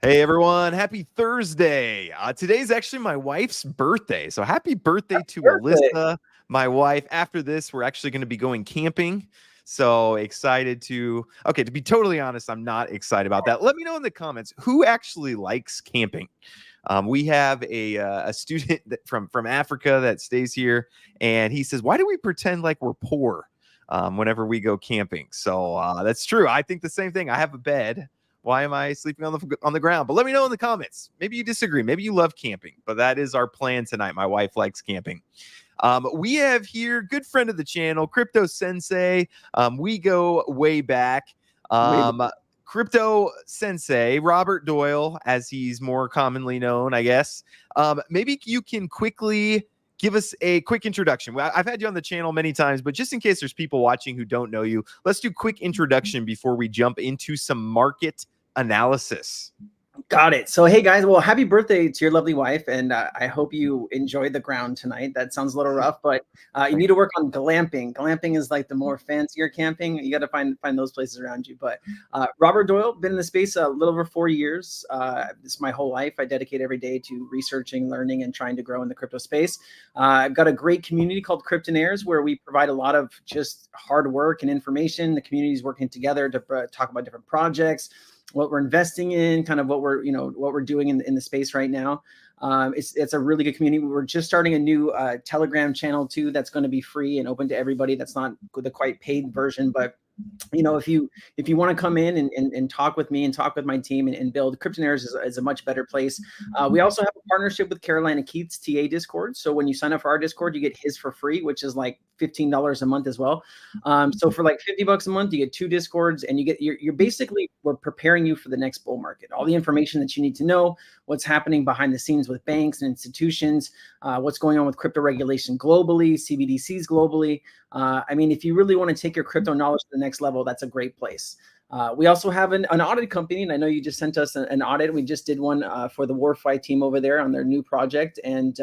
Hey everyone, happy Thursday. Today's actually my wife's birthday. So happy birthday to Birthday. Alyssa, my wife. After this, we're actually going to be going camping. So excited to be totally honest, I'm not excited about that. Let me know in the comments who actually likes camping. We have a student from Africa that stays here, and he says, why do we pretend like we're poor whenever we go camping? So that's true. I think the same thing. I have a bed. Why am I sleeping on the ground? But let me know in the comments. Maybe you disagree. Maybe you love camping, but that is our plan tonight. My wife likes camping. We have here good friend of the channel, Crypto Sensei. We go way back. Crypto Sensei, Robert Doyle, as he's more commonly known, I guess. Maybe you can quickly give us a quick introduction. I've had you on the channel many times, but just in case there's people watching who don't know you, let's do a quick introduction before we jump into some market analysis. Got it. So, hey guys, well, happy birthday to your lovely wife, and I hope you enjoyed the ground tonight. That sounds a little rough, but you need to work on glamping. Glamping is like the more fancier camping. You got to find those places around you. But Robert Doyle, been in the space a little over 4 years. This is my whole life. I dedicate every day to researching, learning, and trying to grow in the crypto space. I've got a great community called Kryptonairs, where we provide a lot of just hard work and information. The community is working together to talk about different projects, what we're investing in, kind of what we're doing in the space right now. It's a really good community. We're just starting a new Telegram channel too that's going to be free and open to everybody. That's not the quite paid version, but if you want to come in and talk with me and talk with my team and build, Kryptonairs is a much better place. We also have a partnership with Carolina Keith's TA Discord. So when you sign up for our Discord, you get his for free, which is like $15 a month as well. So for like $50 a month, you get 2 Discords, and you're basically, we're preparing you for the next bull market. All the information that you need to know, what's happening behind the scenes with banks and institutions, what's going on with crypto regulation globally, CBDCs globally. I mean, if you really want to take your crypto knowledge to the next level, that's a great place. We also have an audit company, and I know you just sent us an audit. We just did one for the Warfi team over there on their new project, and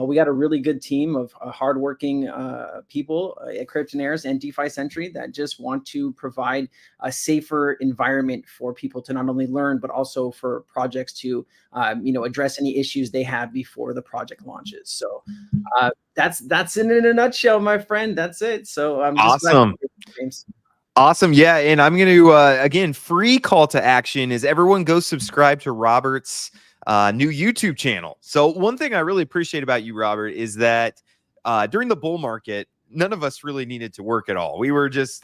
we got a really good team of hardworking people at Kryptonairs and DeFi Century that just want to provide a safer environment for people to not only learn, but also for projects to address any issues they have before the project launches. So that's in a nutshell, my friend. That's it. So I'm just awesome. Awesome. Yeah. And I'm going to, again, free call to action is everyone go subscribe to Robert's new YouTube channel. So one thing I really appreciate about you, Robert, is that during the bull market, none of us really needed to work at all. We were just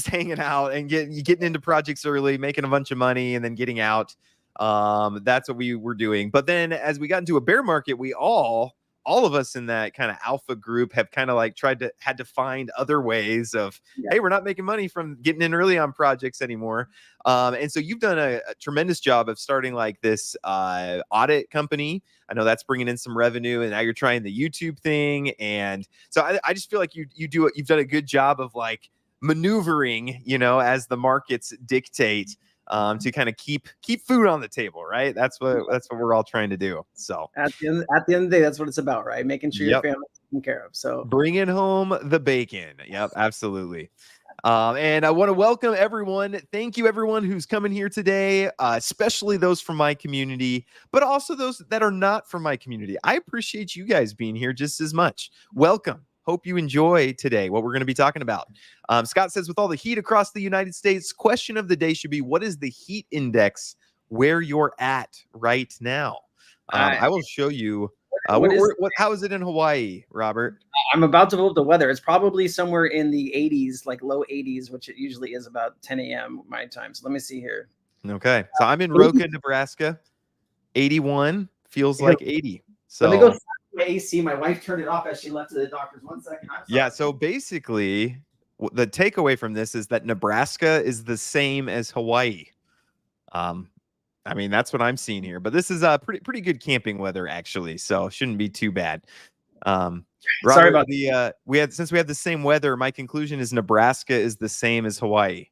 hanging out and getting into projects early, making a bunch of money, and then getting out. That's what we were doing. But then as we got into a bear market, we all of us in that kind of alpha group have kind of like had to find other ways of, hey, we're not making money from getting in early on projects anymore. And so you've done a tremendous job of starting like this audit company. I know that's bringing in some revenue, and now you're trying the YouTube thing. And so I just feel like you've done a good job of like maneuvering, as the markets dictate. To kind of keep food on the table, right? That's what we're all trying to do. So at the end of the day, that's what it's about, right? Making sure your family's taken care of. So bringing home the bacon. Yep, absolutely. And I want to welcome everyone. Thank you, everyone who's coming here today, especially those from my community, but also those that are not from my community. I appreciate you guys being here just as much. Welcome. Hope you enjoy today what we're going to be talking about. Scott says, with all the heat across the United States, question of the day should be, what is the heat index where you're at right now? I will show you. How is it in Hawaii, Robert? I'm about to pull up the weather. It's probably somewhere in the 80s, like low 80s, which it usually is about 10 a.m. my time. So let me see here. Okay. So I'm in Roca, Nebraska. 81 feels like 80. So let me go my AC. My wife turned it off as she left to the doctor's. 1 second. Yeah. So basically, the takeaway from this is that Nebraska is the same as Hawaii. I mean, that's what I'm seeing here. But this is pretty good camping weather, actually. So shouldn't be too bad. Robert, sorry about since we have the same weather, my conclusion is Nebraska is the same as Hawaii.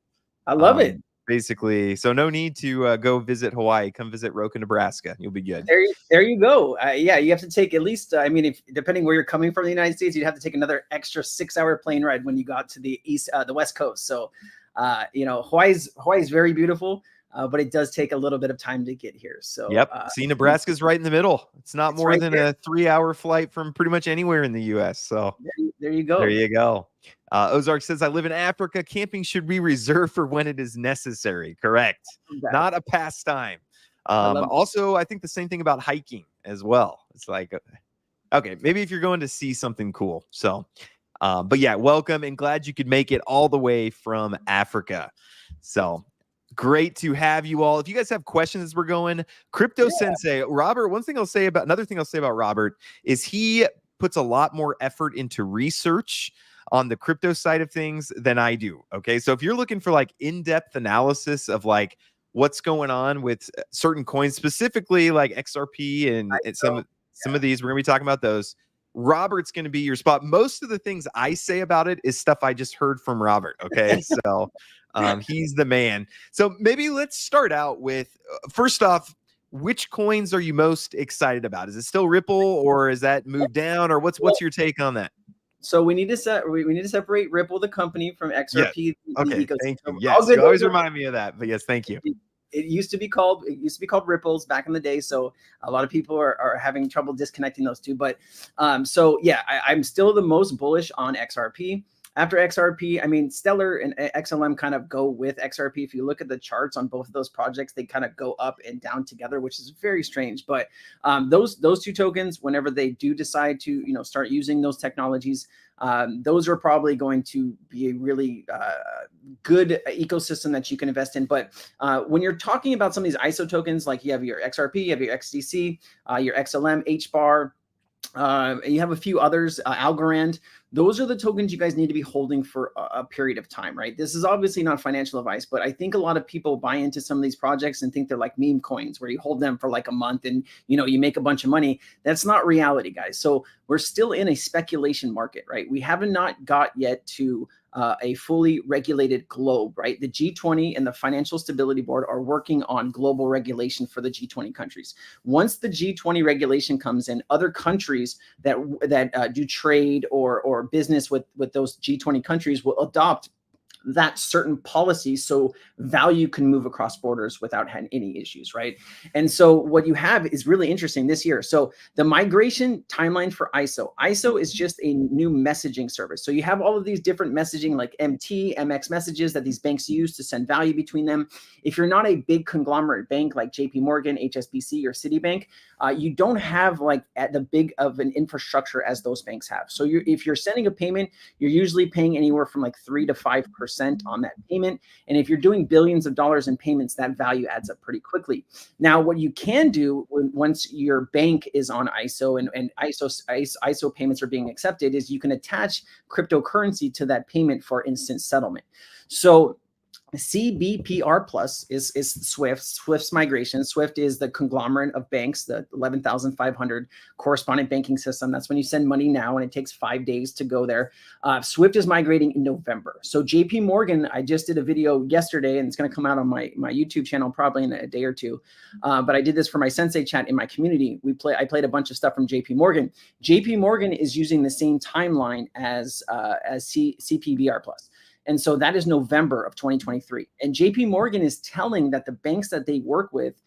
I love it. Basically, so no need to go visit Hawaii. Come visit Roca, Nebraska. You'll be good. There you go. Yeah, you have to take at least, I mean, if depending where you're coming from the United States, you'd have to take another extra 6-hour plane ride when you got to the West Coast. So, Hawaii's very beautiful. but it does take a little bit of time to get here. So yep. See, Nebraska's right in the middle. It's not more than a 3-hour flight from pretty much anywhere in the U.S. So there you go. There you go. Ozark says, I live in Africa. Camping should be reserved for when it is necessary. Correct. Not a pastime. Also, I think the same thing about hiking as well. It's like, okay, maybe if you're going to see something cool. So, but yeah, welcome and glad you could make it all the way from Africa. So great to have you all. If you guys have questions as we're going, Crypto Sensei, Robert, another thing I'll say about Robert is he puts a lot more effort into research on the crypto side of things than I do. Okay. So if you're looking for like in-depth analysis of like what's going on with certain coins, specifically like XRP and some of these, we're going to be talking about those. Robert's going to be your spot. Most of the things I say about it is stuff I just heard from Robert. Okay. So he's the man. So maybe let's start out with, first off, which coins are you most excited about? Is it still Ripple, or is that moved down, or what's your take on that? So we need to separate Ripple, the company, from XRP. Yes. Okay, thank you. Yes, you always remind me of that. But yes, thank you. It used to be called Ripples back in the day. So a lot of people are having trouble disconnecting those two. But so yeah, I'm still the most bullish on XRP. After XRP, I mean, Stellar and XLM kind of go with XRP. If you look at the charts on both of those projects, they kind of go up and down together, which is very strange. But those two tokens, whenever they do decide to start using those technologies, those are probably going to be a really good ecosystem that you can invest in. But when you're talking about some of these ISO tokens, like you have your XRP, you have your XDC, your XLM, HBAR, you have a few others, Algorand. Those are the tokens you guys need to be holding for a period of time, right? This is obviously not financial advice, but I think a lot of people buy into some of these projects and think they're like meme coins where you hold them for like a month and you make a bunch of money. That's not reality, guys. So we're still in a speculation market, right? We have not got yet to a fully regulated globe, right? The G20 and the Financial Stability Board are working on global regulation for the G20 countries. Once the G20 regulation comes in, other countries that do trade or business with those G20 countries will adopt that certain policy so value can move across borders without having any issues, right? And so what you have is really interesting this year. So the migration timeline for ISO is just a new messaging service. So you have all of these different messaging like MT, MX messages that these banks use to send value between them. If you're not a big conglomerate bank like JP Morgan, HSBC, or Citibank, you don't have like at the big of an infrastructure as those banks have. So if you're sending a payment, you're usually paying anywhere from like 3 to 5% on that payment. And if you're doing billions of dollars in payments, that value adds up pretty quickly. Now, what you can do once your bank is on ISO and ISO payments are being accepted is you can attach cryptocurrency to that payment for instant settlement. So CBPR Plus is Swift's migration. Swift is the conglomerate of banks, the 11,500 correspondent banking system. That's when you send money now, and it takes 5 days to go there. Swift is migrating in November. So JP Morgan, I just did a video yesterday, and it's going to come out on my YouTube channel probably in a day or two. But I did this for my Sensei chat in my community. I played a bunch of stuff from JP Morgan. JP Morgan is using the same timeline as CPBR Plus. And so that is November of 2023. And JP Morgan is telling that the banks that they work with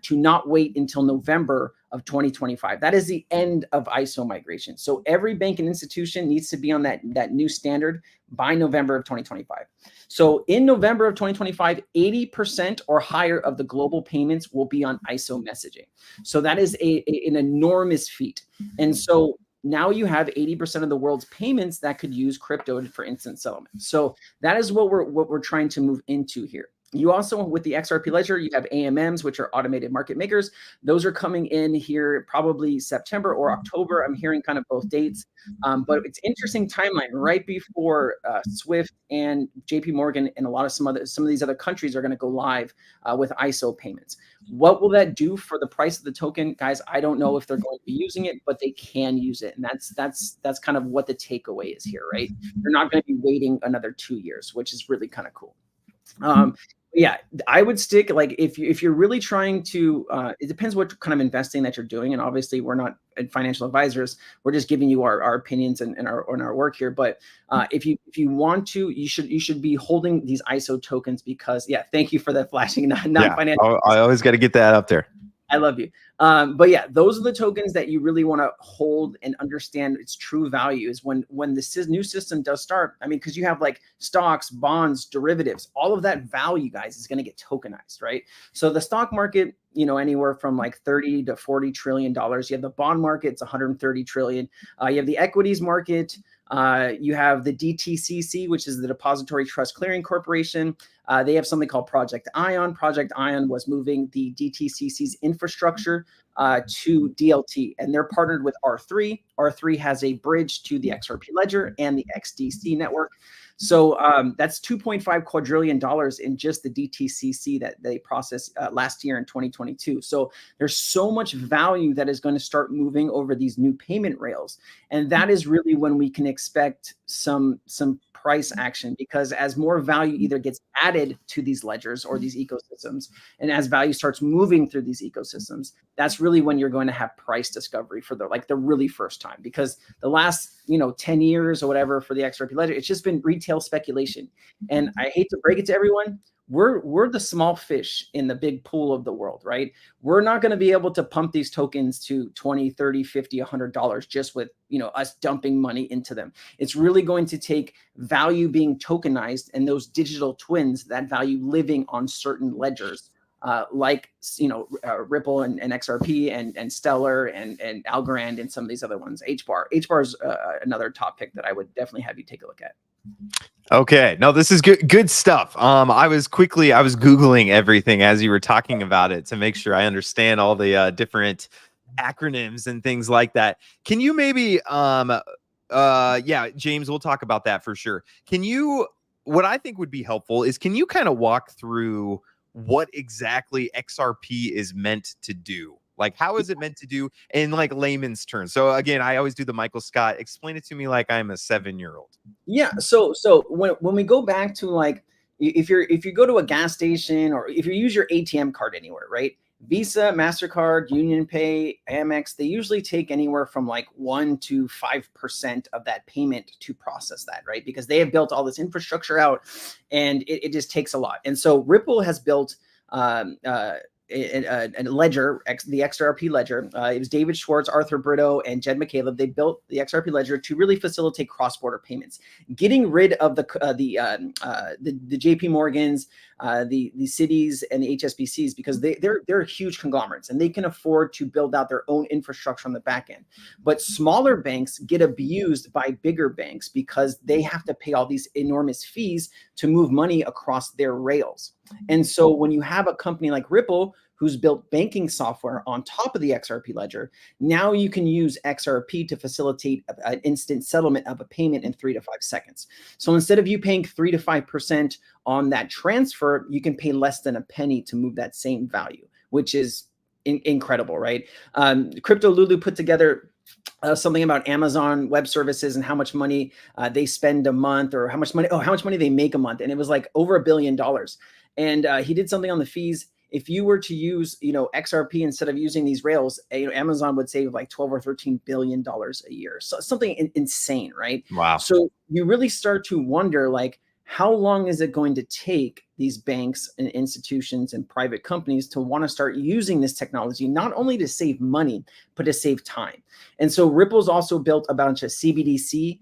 to not wait until November of 2025. That is the end of ISO migration. So every bank and institution needs to be on that new standard by November of 2025. So in November of 2025, 80% or higher of the global payments will be on ISO messaging. So that is an enormous feat. And so now you have 80% of the world's payments that could use crypto for instant settlement. So that is what we're trying to move into here. You also, with the XRP ledger, you have AMMs, which are automated market makers. Those are coming in here probably September or October. I'm hearing kind of both dates, but it's interesting timeline right before Swift and JP Morgan and some of these other countries are going to go live with ISO payments. What will that do for the price of the token, guys? I don't know if they're going to be using it, but they can use it, and that's kind of what the takeaway is here, right? They're not going to be waiting another 2 years, which is really kind of cool. Yeah, I would stick like if you're really trying to it depends what kind of investing that you're doing. And obviously we're not financial advisors. We're just giving you our opinions and our work here. But if you want to, you should be holding these ISO tokens because yeah, thank you for that flashing Yeah, non-financial. I always got to get that up there. I love you. But yeah, those are the tokens that you really want to hold and understand its true value is when the new system does start. I mean, because you have like stocks, bonds, derivatives, all of that value, guys, is going to get tokenized, right? So the stock market, anywhere from like 30 to 40 trillion dollars. You have the bond market, it's 130 trillion. You have the equities market. You have the DTCC, which is the Depository Trust Clearing Corporation. They have something called Project Ion. Project Ion was moving the DTCC's infrastructure to DLT, and they're partnered with R3. R3 has a bridge to the XRP Ledger and the XDC network. So that's $2.5 quadrillion in just the DTCC that they processed last year in 2022. So there's so much value that is going to start moving over these new payment rails. And that is really when we can expect some price action, because as more value either gets added to these ledgers or these ecosystems, and as value starts moving through these ecosystems, that's really when you're going to have price discovery for the really first time. Because the last 10 years or whatever for the XRP ledger, it's just been retail speculation. And I hate to break it to everyone, we're the small fish in the big pool of the world, right? We're not going to be able to pump these tokens to 20, 30, 50, $100 just with, us dumping money into them. It's really going to take value being tokenized and those digital twins, that value living on certain ledgers, like, Ripple and XRP and Stellar and Algorand and some of these other ones. HBAR is another top pick that I would definitely have you take a look at. Okay, no, this is good stuff. I was Googling everything as you were talking about it to make sure I understand all the different acronyms and things like that. Can you maybe yeah, James, we'll talk about that for sure. What I think would be helpful is, can you kind of walk through what exactly XRP is meant to do? Like, how is it meant to do in like layman's terms? So again, I always do the Michael Scott. Explain it to me like I'm a 7-year-old. Yeah. So when we go back to like, if you go to a gas station or if you use your ATM card anywhere, right? Visa, MasterCard, Union Pay, Amex, they usually take anywhere from like 1 to 5% of that payment to process that, right? Because they have built all this infrastructure out and it just takes a lot. And so Ripple has built a ledger, the XRP ledger. It was David Schwartz, Arthur Brito, and Jed McCaleb. They built the XRP ledger to really facilitate cross-border payments, getting rid of the JP Morgans, the Citis, and the HSBCs, because they're huge conglomerates and they can afford to build out their own infrastructure on the back end. But smaller banks get abused by bigger banks because they have to pay all these enormous fees to move money across their rails. And so when you have a company like Ripple, who's built banking software on top of the XRP ledger, now you can use XRP to facilitate an instant settlement of a payment in 3 to 5 seconds. So instead of you paying 3 to 5% on that transfer, you can pay less than a penny to move that same value, which is incredible, right? Crypto Lulu put together something about Amazon Web Services and how much money they spend a month, or how much money they make a month, and it was like over $1 billion. And he did something on the fees. If you were to use, XRP instead of using these rails, Amazon would save like 12 or 13 billion dollars a year. So something insane, right? Wow. So you really start to wonder, like, how long is it going to take these banks and institutions and private companies to want to start using this technology, not only to save money, but to save time? And so Ripple's also built a bunch of CBDC.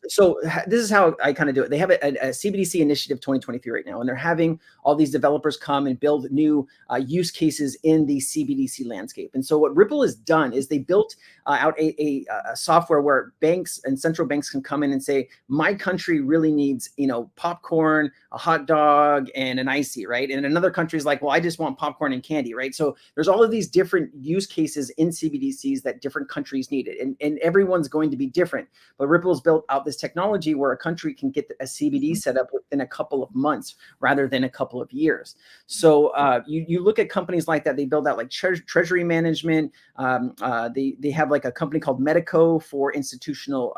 So this is how I kind of do it. They have a CBDC initiative 2023 right now, and they're having all these developers come and build new use cases in the CBDC landscape. And so what Ripple has done is they built out a software where banks and central banks can come in and say, my country really needs, popcorn, a hot dog, and an icy, right? And another country is like, well, I just want popcorn and candy, right? So there's all of these different use cases in CBDCs that different countries need it, and everyone's going going to be different. But Ripple's built out this technology where a country can get a CBD set up within a couple of months rather than a couple of years. So you look at companies like that, they build out like treasury management. They have like a company called Medico for institutional,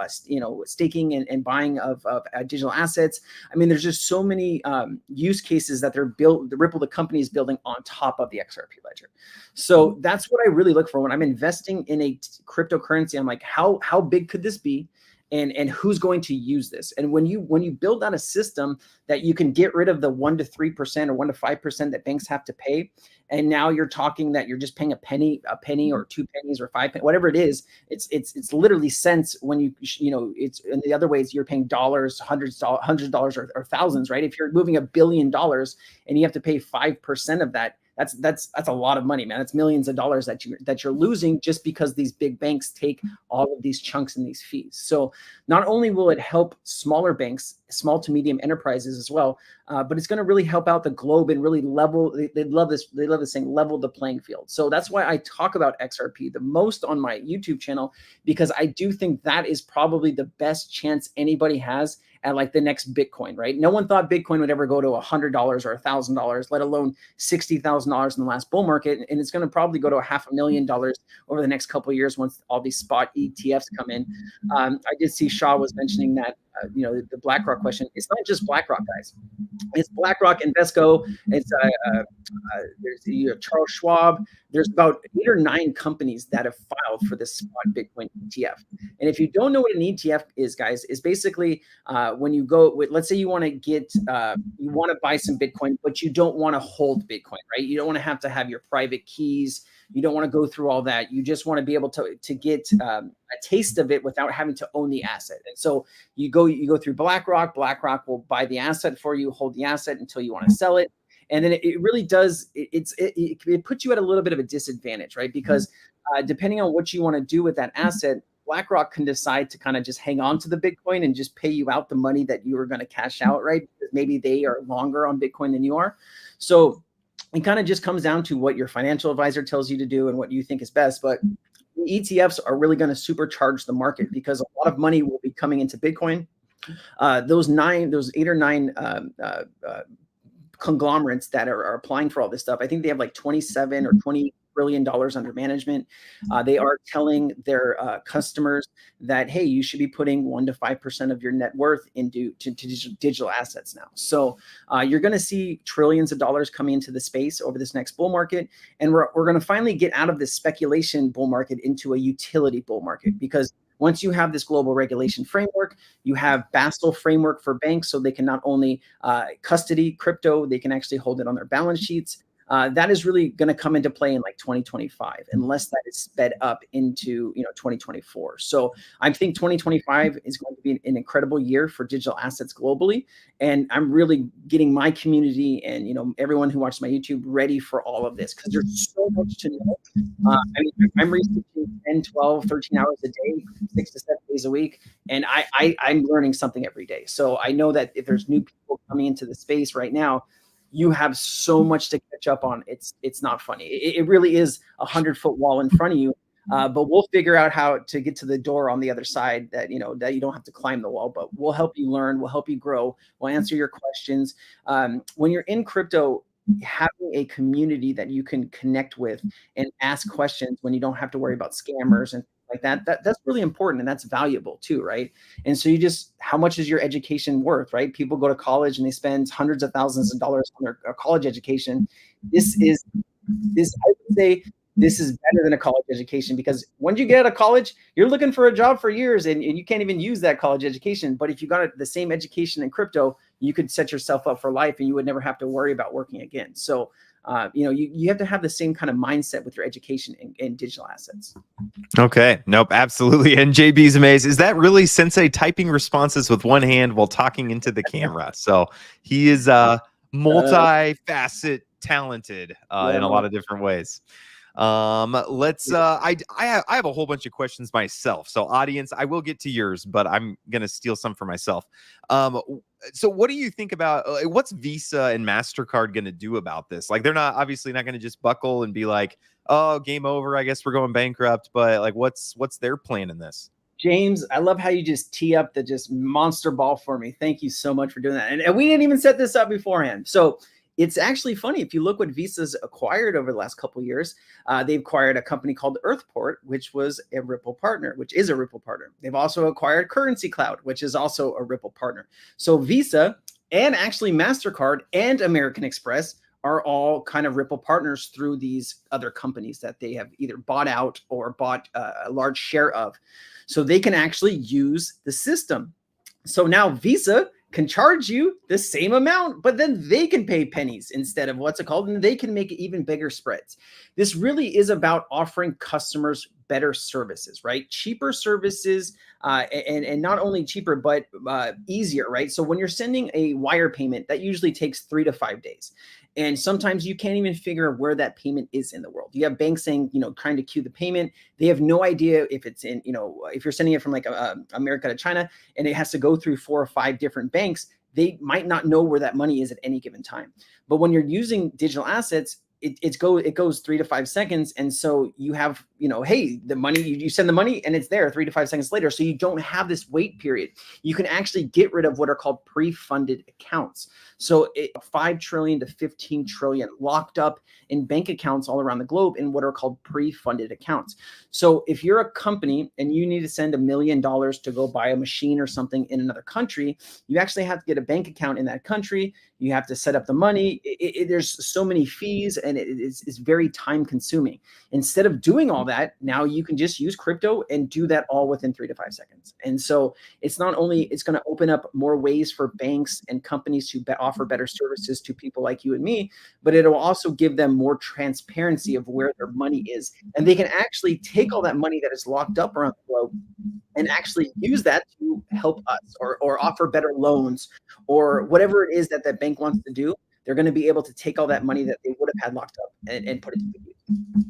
staking and buying of digital assets. I mean, there's just so many use cases that the Ripple, the company, is building on top of the XRP ledger. So that's what I really look for when I'm investing in a cryptocurrency. I'm like, how big could this be? And who's going to use this? And when you build out a system that you can get rid of the 1 to 3% or 1 to 5% that banks have to pay, and now you're talking that you're just paying a penny or 2 pennies or 5 pennies, whatever it is, it's literally cents. When it's in the other ways, you're paying dollars, hundreds of dollars or thousands, right? If you're moving $1 billion and you have to pay 5% of that, that's a lot of money, man. That's millions of dollars that you're losing just because these big banks take all of these chunks and these fees. So not only will it help smaller banks, small to medium enterprises as well, but it's going to really help out the globe and really level. They love this saying, level the playing field. So that's why I talk about XRP the most on my YouTube channel, because I do think that is probably the best chance anybody has at like the next Bitcoin, right? No one thought Bitcoin would ever go to $100 or $1,000, let alone $60,000 in the last bull market. And it's going to probably go to $500,000 over the next couple of years once all these spot ETFs come in. I did see Shaw was mentioning that, the BlackRock question. It's not just BlackRock, guys. It's BlackRock, Invesco. It's there's Charles Schwab. There's about 8 or 9 companies that have filed for this spot Bitcoin ETF. And if you don't know what an ETF is, guys, is basically when you go with, let's say you want to buy some Bitcoin, but you don't want to hold Bitcoin, right? You don't want to have your private keys. You don't want to go through all that. You just want to be able to get a taste of it without having to own the asset. And so you go through BlackRock. BlackRock will buy the asset for you, hold the asset until you want to sell it. And then it really does, it puts you at a little bit of a disadvantage, right? Because depending on what you want to do with that asset, BlackRock can decide to kind of just hang on to the Bitcoin and just pay you out the money that you were going to cash out, right? Because maybe they are longer on Bitcoin than you are. So it kind of just comes down to what your financial advisor tells you to do and what you think is best. But the ETFs are really going to supercharge the market because a lot of money will be coming into Bitcoin. Those 8 or 9 conglomerates that are applying for all this stuff, I think they have like 27 or 20 $billion under management. They are telling their customers that, hey, you should be putting 1 to 5% of your net worth into digital assets now. So you're going to see trillions of dollars coming into the space over this next bull market. And we're going to finally get out of this speculation bull market into a utility bull market, because once you have this global regulation framework, you have Basel framework for banks, so they can not only custody crypto, they can actually hold it on their balance sheets. That is really going to come into play in like 2025, unless that is sped up into 2024. So I think 2025 is going to be an incredible year for digital assets globally, and I'm really getting my community and everyone who watches my YouTube ready for all of this, because there's so much to know. I'm researching 10, 12, 13 hours a day, 6 to 7 days a week, and I'm learning something every day. So I know that if there's new people coming into the space right now, you have so much to catch up on. It's not funny. It really is 100-foot wall in front of you. But we'll figure out how to get to the door on the other side that you don't have to climb the wall, but we'll help you learn. We'll help you grow. We'll answer your questions. When you're in crypto, having a community that you can connect with and ask questions when you don't have to worry about scammers and like that's really important, and that's valuable too, right? And so how much is your education worth, right? People go to college and they spend hundreds of thousands of dollars on their college education. I would say this is better than a college education, because once you get out of college, you're looking for a job for years and you can't even use that college education. But if you got the same education in crypto, you could set yourself up for life and you would never have to worry about working again. So you have to have the same kind of mindset with your education in digital assets. Okay. Nope. Absolutely. And JB's amazed. Is that really Sensei typing responses with one hand while talking into the camera? So he is multifaceted, talented in a lot of different ways. I have a whole bunch of questions myself. So audience, I will get to yours, but I'm going to steal some for myself. So what do you think about what's Visa and MasterCard going to do about this? Like, they're obviously not going to just buckle and be like, oh, game over, I guess we're going bankrupt. But like, what's their plan in this? James, I love how you just tee up the just monster ball for me. Thank you so much for doing that. And we didn't even set this up beforehand. So it's actually funny. If you look what Visa's acquired over the last couple of years, they've acquired a company called Earthport, which was a Ripple partner, which is a Ripple partner. They've also acquired Currency Cloud, which is also a Ripple partner. So Visa and actually MasterCard and American Express are all kind of Ripple partners through these other companies that they have either bought out or bought a large share of. So they can actually use the system. So now Visa can charge you the same amount, but then they can pay pennies instead of what's it called, and they can make even bigger spreads. This really is about offering customers better services, right? Cheaper services, and not only cheaper, but easier, right? So when you're sending a wire payment, that usually takes 3 to 5 days. And sometimes you can't even figure where that payment is in the world. You have banks saying, trying to queue the payment. They have no idea if it's in, if you're sending it from like America to China and it has to go through 4 or 5 different banks, they might not know where that money is at any given time. But when you're using digital assets, it goes 3 to 5 seconds. And so you have, hey, the money, you send the money and it's there 3 to 5 seconds later. So you don't have this wait period. You can actually get rid of what are called pre-funded accounts. So 5 trillion to 15 trillion locked up in bank accounts all around the globe in what are called pre-funded accounts. So if you're a company and you need to send $1 million to go buy a machine or something in another country, you actually have to get a bank account in that country. You have to set up the money. There's so many fees and it's very time consuming. Instead of doing all that, now you can just use crypto and do that all within 3 to 5 seconds. And so it's not only, it's going to open up more ways for banks and companies to offer better services to people like you and me, but it'll also give them more transparency of where their money is. And they can actually take all that money that is locked up around the globe and actually use that to help us or offer better loans or whatever it is that that bank wants to do. They're going to be able to take all that money that they would have had locked up and put it to good use.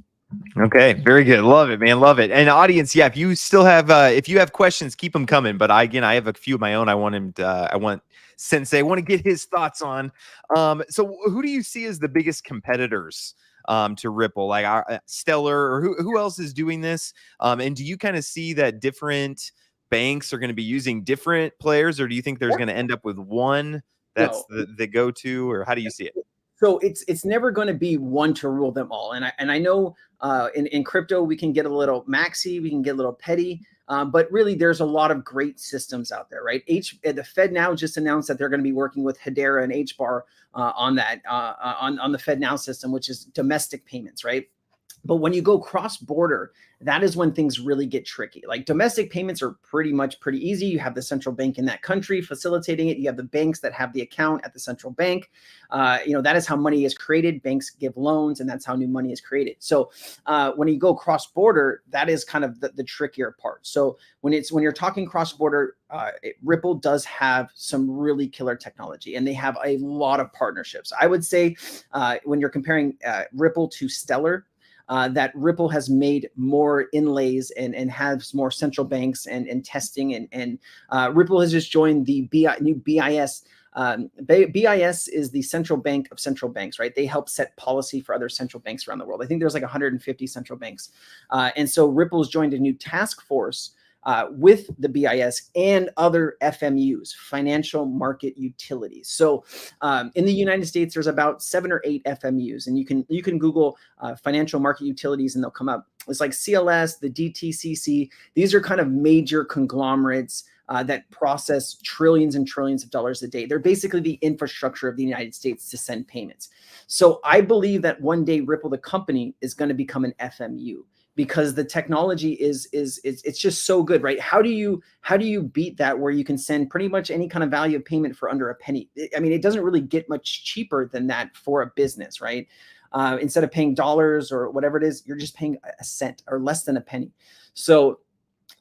Okay, very good. Love it, man. Love it. And audience, yeah, if you still have, if you have questions, keep them coming. But I have a few of my own. I want Sensei, I want to get his thoughts on. So who do you see as the biggest competitors to Ripple, like our Stellar, or who else is doing this? And do you kind of see that different banks are going to be using different players, or do you think there's going to end up with one that's the go-to, or how do you see it? So it's never going to be one to rule them all. And I know in crypto we can get a little maxi, we can get a little petty, but really there's a lot of great systems out there, right? The Fed now just announced that they're going to be working with Hedera and HBAR on that on the Fed now system, which is domestic payments, right? But when you go cross-border, that is when things really get tricky. Like domestic payments are pretty easy. You have the central bank in that country facilitating it. You have the banks that have the account at the central bank. That is how money is created. Banks give loans, and that's how new money is created. So when you go cross-border, that is kind of the trickier part. So when you're talking cross-border, Ripple does have some really killer technology, and they have a lot of partnerships. I would say when you're comparing Ripple to Stellar, that Ripple has made more inlays and has more central banks and testing. And Ripple has just joined the new BIS. BIS is the central bank of central banks, right? They help set policy for other central banks around the world. I think there's like 150 central banks. And so Ripple's joined a new task force with the BIS and other FMUs, financial market utilities. So in the United States, there's about 7 or 8 FMUs, and you can Google financial market utilities and they'll come up. It's like CLS, the DTCC. These are kind of major conglomerates that process trillions and trillions of dollars a day. They're basically the infrastructure of the United States to send payments. So I believe that one day Ripple, the company, is going to become an FMU, because the technology is it's just so good, right? How do you beat that, where you can send pretty much any kind of value of payment for under a penny? I mean, it doesn't really get much cheaper than that for a business, right? Instead of paying dollars or whatever it is, you're just paying a cent or less than a penny. So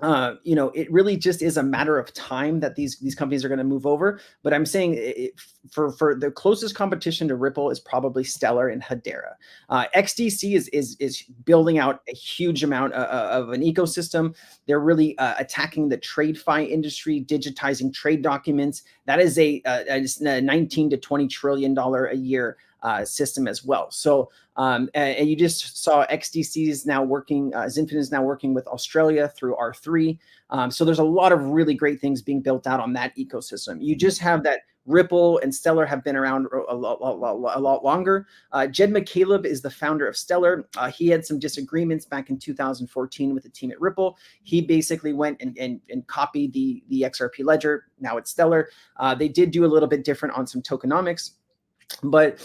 it really just is a matter of time that these companies are going to move over. But I'm saying for the closest competition to Ripple is probably Stellar and Hedera. XDC is building out a huge amount of an ecosystem. They're really attacking the TradeFi industry, digitizing trade documents. That is a $19 to $20 trillion a year system as well. So And you just saw XDC is now working, Zinfin is now working with Australia through R3. So there's a lot of really great things being built out on that ecosystem. You just have that Ripple and Stellar have been around a lot longer. Jed McCaleb is the founder of Stellar. He had some disagreements back in 2014 with the team at Ripple. He basically went and copied the XRP ledger. Now it's Stellar. They did do a little bit different on some tokenomics. But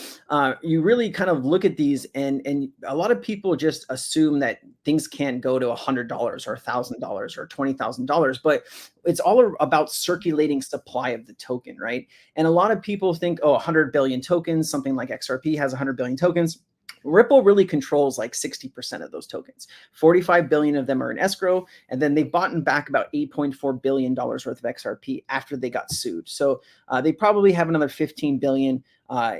you really kind of look at these, and a lot of people just assume that things can't go to $100 or $1,000 or $20,000, but it's all about circulating supply of the token, right? And a lot of people think, oh, 100 billion tokens, something like XRP has 100 billion tokens. Ripple really controls like 60% of those tokens. 45 billion of them are in escrow, and then they've bought back about $8.4 billion worth of XRP after they got sued. So they probably have another 15 billion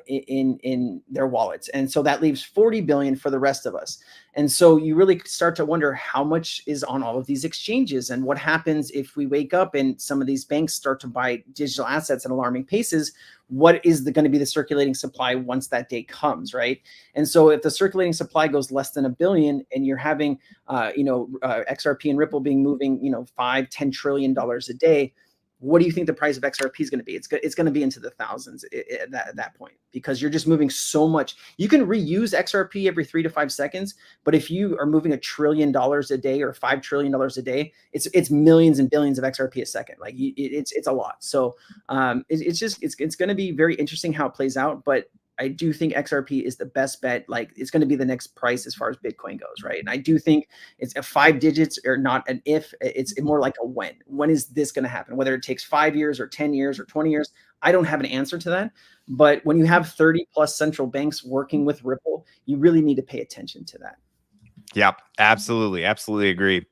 in their wallets. And so that leaves 40 billion for the rest of us. And so you really start to wonder how much is on all of these exchanges, and what happens if we wake up and some of these banks start to buy digital assets at alarming paces. What is going to be the circulating supply once that day comes, right? And so if the circulating supply goes less than $1 billion, and you're having, XRP and Ripple moving, $5-10 trillion a day, what do you think the price of XRP is going to be? It's going to be into the thousands at that point, because you're just moving so much. You can reuse XRP every 3 to 5 seconds, but if you are moving $1 trillion a day or $5 trillion a day, it's millions and billions of XRP a second. Like it's a lot. So it's going to be very interesting how it plays out, but I do think XRP is the best bet. Like, it's going to be the next price as far as Bitcoin goes, right? And I do think it's a 5 digits or not an if, it's more like a when. When is this going to happen? Whether it takes 5 years or 10 years or 20 years, I don't have an answer to that. But when you have 30 plus central banks working with Ripple, you really need to pay attention to that. Yeah, absolutely. Absolutely agree.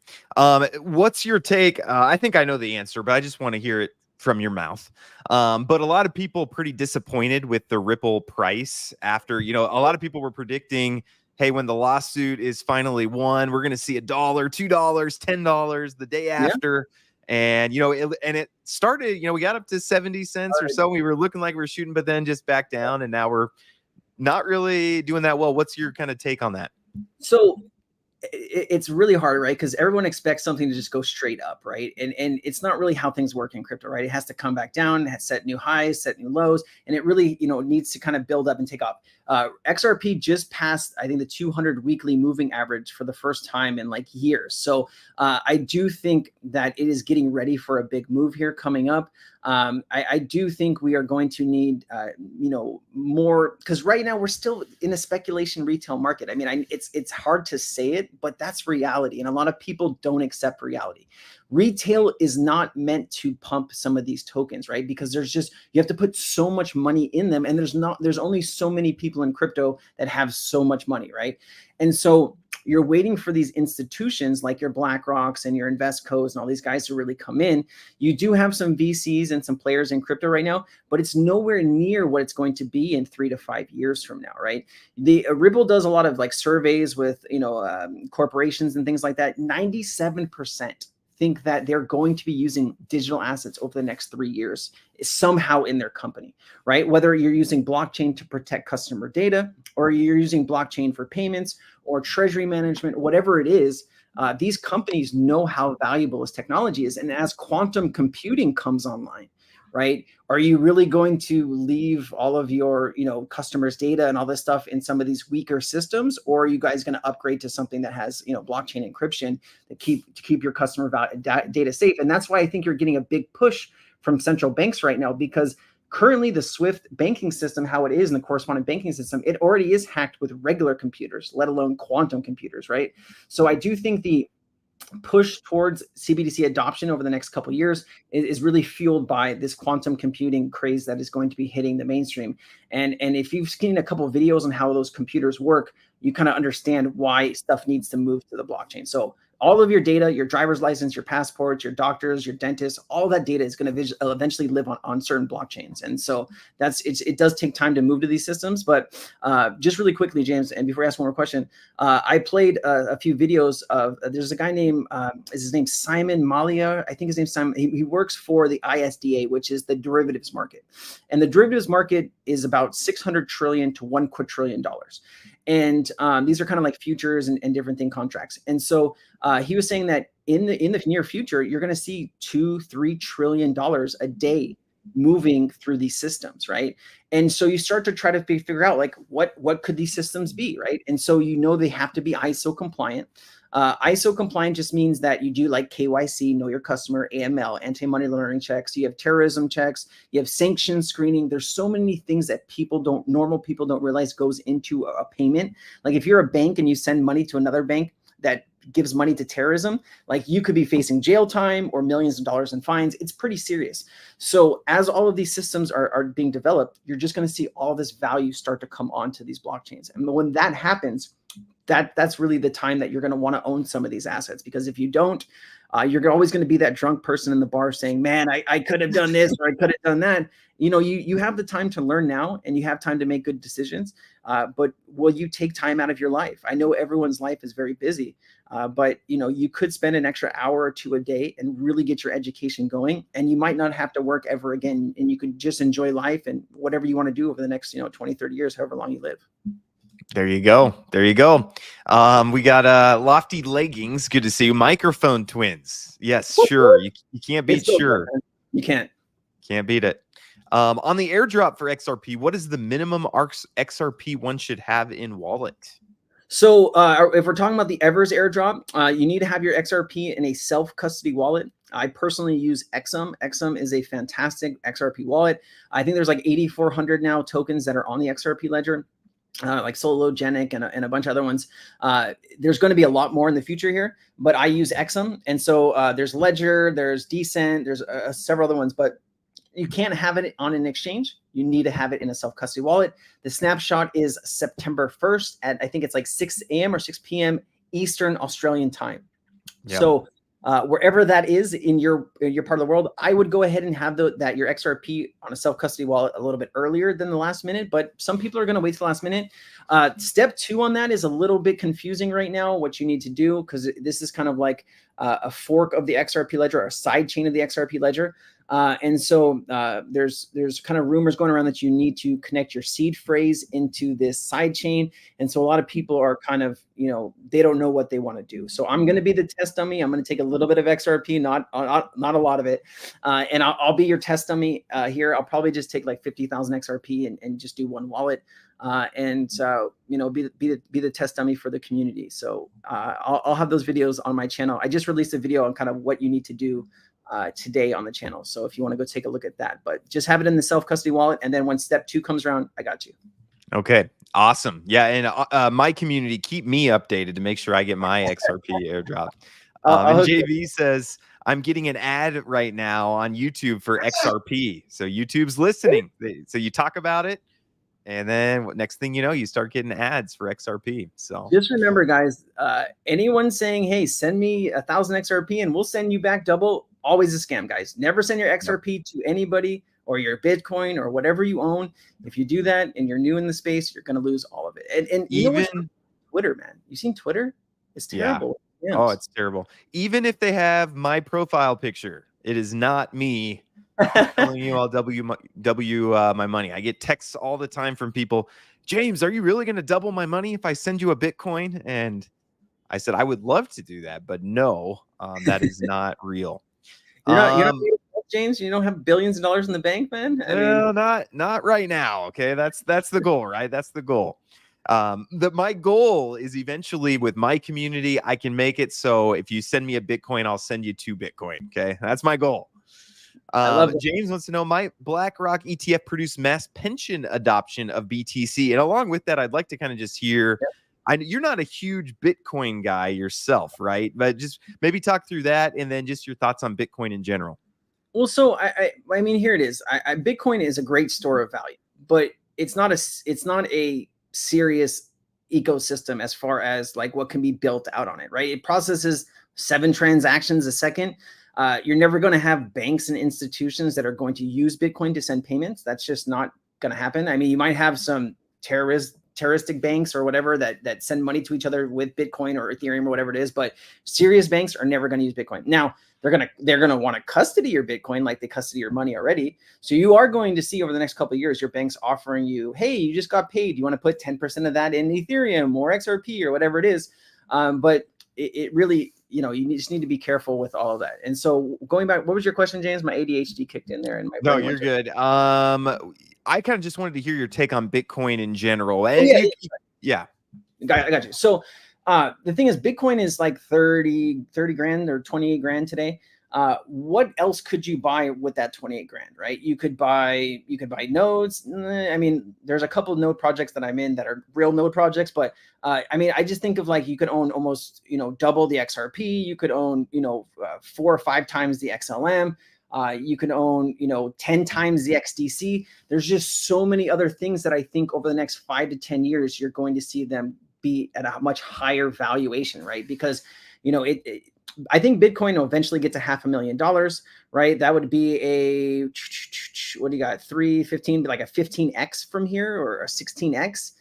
What's your take? I think I know the answer, but I just want to hear it from your mouth. But a lot of people pretty disappointed with the Ripple price after, a lot of people were predicting, hey, when the lawsuit is finally won, we're going to see $1, $2, $10 the day after. And, it started, we got up to 70 cents or so. We were looking like we were shooting, but then just back down. And now we're not really doing that well. What's your kind of take on that? So it's really hard, right? Because everyone expects something to just go straight up, right? And it's not really how things work in crypto, right? It has to come back down, it has to set new highs, set new lows, and it really, needs to kind of build up and take off. XRP just passed, I think, the 200 weekly moving average for the first time in like years. So I do think that it is getting ready for a big move here coming up. I do think we are going to need, more, because right now we're still in a speculation retail market. I mean, it's hard to say it, but that's reality. And a lot of people don't accept reality. Retail is not meant to pump some of these tokens, right? Because you have to put so much money in them, and there's only so many people in crypto that have so much money, right? And so you're waiting for these institutions like your BlackRocks and your Investcos and all these guys to really come in. You do have some VCs and some players in crypto right now, but it's nowhere near what it's going to be in 3 to 5 years from now, right? The Ripple does a lot of like surveys with corporations and things like that. 97% think that they're going to be using digital assets over the next 3 years somehow in their company, right? Whether you're using blockchain to protect customer data, or you're using blockchain for payments or treasury management, whatever it is, these companies know how valuable this technology is. And as quantum computing comes online, right? Are you really going to leave all of your, customers' data and all this stuff in some of these weaker systems, or are you guys going to upgrade to something that has, blockchain encryption to keep your customer data safe? And that's why I think you're getting a big push from central banks right now, because currently the SWIFT banking system, how it is in the correspondent banking system, it already is hacked with regular computers, let alone quantum computers, right? So I do think the push towards CBDC adoption over the next couple of years is really fueled by this quantum computing craze that is going to be hitting the mainstream. And if you've seen a couple of videos on how those computers work, you kind of understand why stuff needs to move to the blockchain. So all of your data, your driver's license, your passports, your doctors, your dentists, all that data is going to eventually live on certain blockchains. And so it does take time to move to these systems. But just really quickly, James, and before I ask one more question, I played a few videos of, there's a guy named, is his name Simon Malia? I think his name's Simon. He works for the ISDA, which is the derivatives market. And the derivatives market is about 600 trillion to $1 quadrillion. And these are kind of like futures and different thing contracts. And so he was saying that in the near future, you're going to see $2-3 trillion a day moving through these systems, right? And so you start to try to figure out like what could these systems be, right? And so they have to be ISO compliant. ISO compliant just means that you do like KYC, know your customer, AML, anti-money laundering checks. You have terrorism checks. You have sanction screening. There's so many things that normal people don't realize goes into a payment. Like if you're a bank and you send money to another bank that gives money to terrorism, like you could be facing jail time or millions of dollars in fines. It's pretty serious. So as all of these systems are being developed, you're just going to see all this value start to come onto these blockchains. And when that happens, that's really the time that you're going to want to own some of these assets, because if you don't, you're always going to be that drunk person in the bar saying, man, I could have done this or I could have done that. You have the time to learn now and you have time to make good decisions. But will you take time out of your life? I know everyone's life is very busy, but you could spend an extra hour or two a day and really get your education going, and you might not have to work ever again. And you could just enjoy life and whatever you want to do over the next, 20, 30 years, however long you live. There you go. There you go. We got Lofty Leggings. Good to see you. Microphone twins. Yes, sure. You can't beat sure. You can't beat it. On the airdrop for XRP, what is the minimum XRP one should have in wallet? So if we're talking about the Evers airdrop, you need to have your XRP in a self-custody wallet. I personally use Exum. Exum is a fantastic XRP wallet. I think there's like 8,400 now tokens that are on the XRP ledger. Like Sologenic and a bunch of other ones. There's going to be a lot more in the future here, but I use Exum. And so there's Ledger, there's Decent, there's several other ones, but you can't have it on an exchange. You need to have it in a self-custody wallet. The snapshot is September 1st at, I think it's like 6 a.m. or 6 p.m. Eastern Australian time. Yeah. So wherever that is in your part of the world, I would go ahead and have your XRP on a self-custody wallet a little bit earlier than the last minute, but some people are going to wait till the last minute. Step 2 on that is a little bit confusing right now, what you need to do, because this is kind of like a fork of the XRP ledger, or a side chain of the XRP ledger. And so there's kind of rumors going around that you need to connect your seed phrase into this side chain. And so a lot of people are kind of, they don't know what they want to do. So I'm going to be the test dummy. I'm going to take a little bit of XRP, not a lot of it. And I'll be your test dummy here. I'll probably just take like 50,000 XRP and just do one wallet. And be the test dummy for the community. So I'll have those videos on my channel. I just released a video on kind of what you need to do today on the channel. So if you want to go take a look at that, but just have it in the self-custody wallet. And then when step 2 comes around, I got you. Okay. Awesome. Yeah. And my community, keep me updated to make sure I get my XRP airdrop. And JV says, I'm getting an ad right now on YouTube for XRP. So YouTube's listening. So you talk about it, and then next thing you know, you start getting ads for XRP. So just remember, guys, anyone saying, hey, send me 1,000 XRP and we'll send you back double, always a scam, guys. Never send your XRP to anybody or your Bitcoin or whatever you own. If you do that and you're new in the space, you're going to lose all of it. And even Twitter, man, you seen Twitter? It's terrible. Yeah. Oh, it's terrible. Even if they have my profile picture, it is not me telling you I'll double my money. I get texts all the time from people. James, are you really going to double my money if I send you a Bitcoin? And I said, I would love to do that, but no, that is not real. You're not James, you don't have billions of dollars in the bank, man. I mean, not right now. Okay. That's the goal, right? That's the goal. My goal is eventually with my community, I can make it so if you send me a Bitcoin, I'll send you 2 Bitcoin. Okay. That's my goal. James wants to know, my BlackRock ETF produced mass pension adoption of BTC. And along with that, I'd like to kind of just hear, you're not a huge Bitcoin guy yourself, right? But just maybe talk through that and then just your thoughts on Bitcoin in general. Well, so I mean, here it is. Bitcoin is a great store of value, but it's not a serious ecosystem as far as like what can be built out on it, right? It processes 7 transactions a second. You're never going to have banks and institutions that are going to use Bitcoin to send payments. That's just not going to happen. I mean, you might have some terroristic banks or whatever that send money to each other with Bitcoin or Ethereum or whatever it is, but serious banks are never going to use Bitcoin. Now, they're gonna want to custody your Bitcoin like they custody your money already. So you are going to see over the next couple of years your banks offering you, hey, you just got paid. You want to put 10% of that in Ethereum or XRP or whatever it is. But it really, you just need to be careful with all of that. And so going back, what was your question, James? My ADHD kicked in there, and my no, you're good. I kind of just wanted to hear your take on Bitcoin in general. Yeah. I got you. So the thing is, Bitcoin is like 30 grand or 28 grand today. What else could you buy with that 28 grand, right? You could buy nodes. I mean, there's a couple of node projects that I'm in that are real node projects, but I mean, I just think of like, you could own almost, double the XRP. You could own, 4 or 5 times the XLM. You can own, 10 times the XDC. There's just so many other things that I think over the next 5 to 10 years, you're going to see them be at a much higher valuation, right? Because, I think Bitcoin will eventually get to $500,000, right? That would be a, what do you got? 315, like a 15x from here, or a 16x.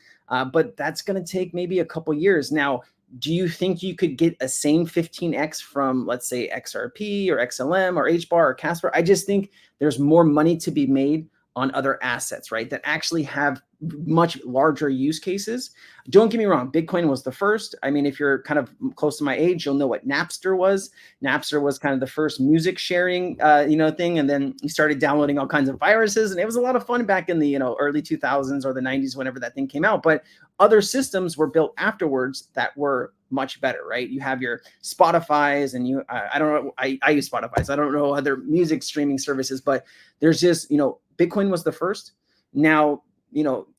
But that's going to take maybe a couple years. Now, do you think you could get a same 15x from, let's say, XRP or XLM or HBAR or Casper? I just think there's more money to be made on other assets, right, that actually have much larger use cases. Don't get me wrong, Bitcoin was the first. I mean, if you're kind of close to my age, you'll know what Napster was. Napster was kind of the first music sharing, thing. And then you started downloading all kinds of viruses, and it was a lot of fun back in the, early 2000s or the 90s, whenever that thing came out. But other systems were built afterwards that were much better, right? You have your Spotify's, and I don't know, I use Spotify, so I don't know other music streaming services, but there's just, Bitcoin was the first. Now,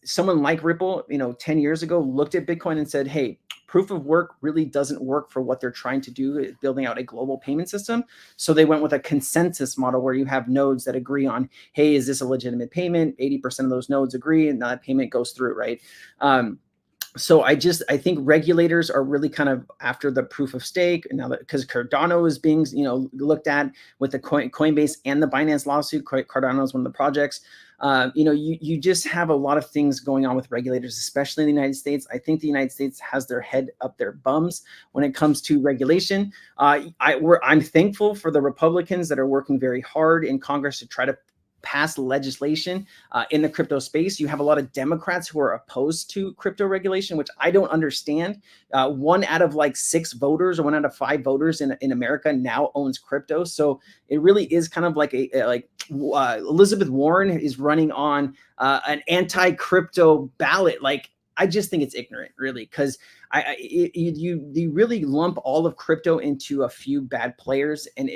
someone like Ripple, 10 years ago looked at Bitcoin and said, hey, proof of work really doesn't work for what they're trying to do, building out a global payment system. So they went with a consensus model where you have nodes that agree on, hey, is this a legitimate payment? 80% of those nodes agree, and that payment goes through, right? So I think regulators are really kind of after the proof of stake now, because Cardano is being, looked at with the Coinbase and the Binance lawsuit. Cardano is one of the projects. You just have a lot of things going on with regulators, especially in the United States. I think the United States has their head up their bums when it comes to regulation. I'm thankful for the Republicans that are working very hard in Congress to try to pass legislation in the crypto space. You have a lot of Democrats who are opposed to crypto regulation, which I don't understand. 1 out of like 6 voters, or 1 out of 5 voters in America now owns crypto. So it really is kind of like Elizabeth Warren is running on an anti-crypto ballot. Like, I just think it's ignorant, really, because you really lump all of crypto into a few bad players, and